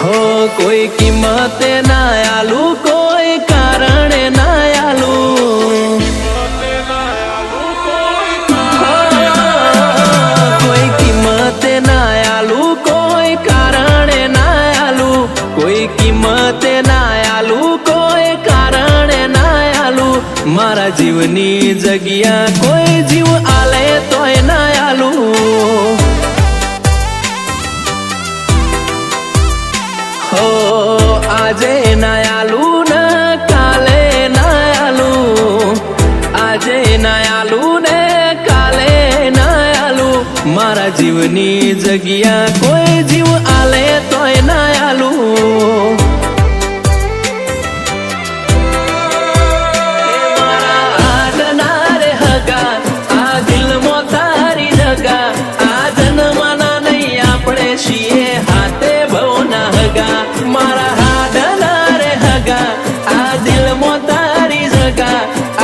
हो कोई कीमत ना आलू कोई कारण ना आलू कोई कीमत ना आलू कोई कारण ना आलू कोई कीमत ना आलू कोई कारण ना आलू मारा जीवनी जगिया कोई जीव आले तोय ना आलू हो आजे ना आलू न काले ना आलू आजे ना आलू ने काले ना आलू मारा जीवनी जगिया कोई जीव आले तोय ना आलू मारा आडना रे हगा आ दिल मो तारी जगा आ जन्मना नहीं आपणे છીએ हाथे भवना हगा मारा हाडना रे हगा आ दिल मो तारी जगा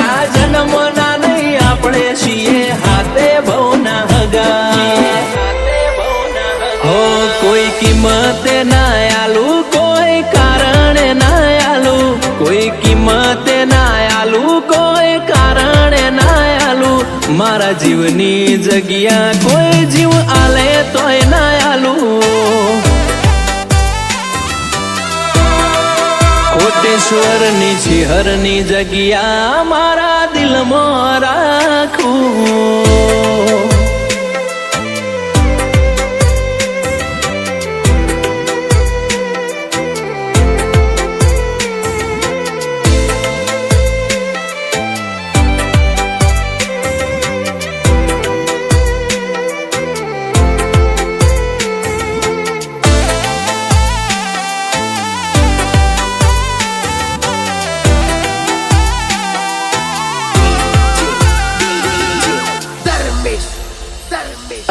आ जन्मना नहीं आपणे છીએ हाथे भवना हगा हो कोई कीमत ना आलू कोई कारण ना आलू कोई कीमत ना आलू कोई कारण ना आलू मारा जीवनी जगिया कोई जीव आले तोय ना आलू कोटेश्वर नी छिहर नी जगिया मारा दिल में राखू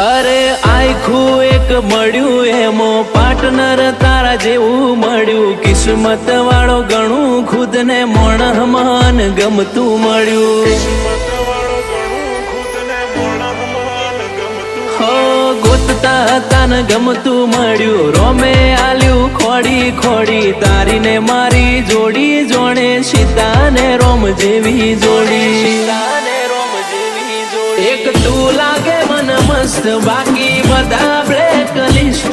अरे आखू एक मळ्यू एमो पार्टनर तारा जेवू मळ्यू किस्मत वाळो गणू खुद ने मोण मन गमतू मळ्यू हो गोतता तान गमतू मळ्यू रोमे आल्यू खोड़ी खोड़ी तारी ने मारी जोड़ी जोणे सीता ने रोम जेवी जोड़ी एक तू लागे मन मस्त बाकी बधा ब्लैक लिस्ट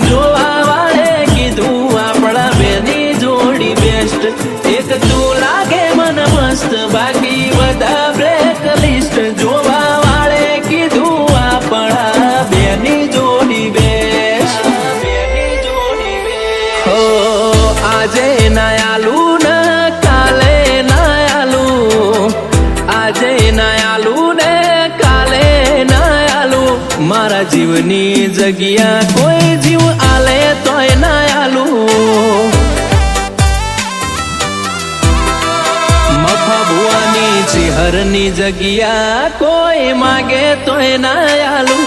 जोवा वाले कीधु आपड़ा बेनी जोड़ी बेस्ट एक तू लागे मन मस्त बाकी बधा ब्लैक लिस्ट जोवा वाले कीधु आपड़ा बेनी जोड़ी बेस्ट हो आजे ना आलू न काले ना आलू आजे ना आलू ने काले ना आलू मारा जीवनी जगिया कोई जीव आले तोय ना आलू मफा बुआनी छिहर नी जगिया कोई मागे तोय ना आलू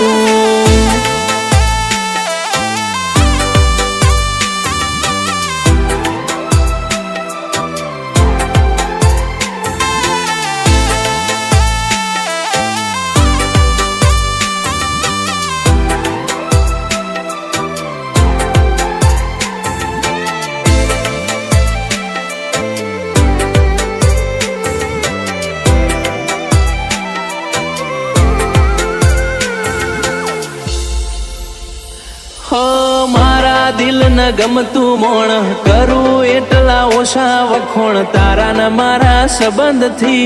हो मारा दिल न गमतू मोण करू एटला ओछा वखोण तारा न मारा संबंध थी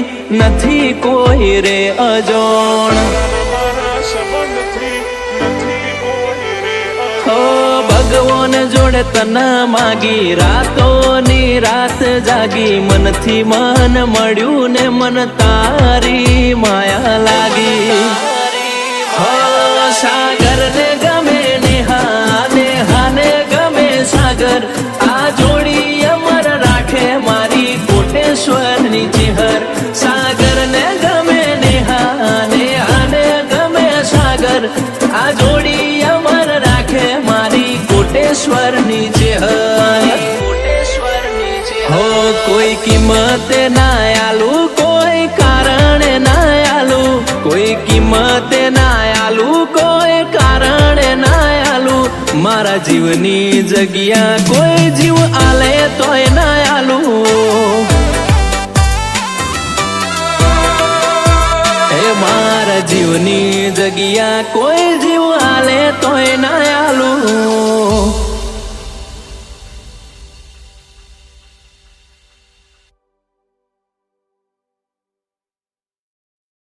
नथी कोई रे अजोण हो भगवान जोड़े तन मागी रातो नी रात जागी मन थी मन मळ्यू ने मन तारी माया लागी हो सागर ने गमे हाने गमे सागर आ जोड़ी अमर राखे मारी कोटेश्वर नी चिहर सागर ने गमे नेहाने हाने गमे सागर आ जोड़ी अमर राखे मारी कोटेश्वर नी चिहर हो कोई कीमत ना आलू कोई कारण ना आलू कोई कीमत ना आलू कोई कारण ना आलू मारा મારા જીવની જગ્યા કોઈ જીવ આલે તોય ના આલું. એ મારા જીવની જગ્યા કોઈ જીવ આલે તોય ના આલું.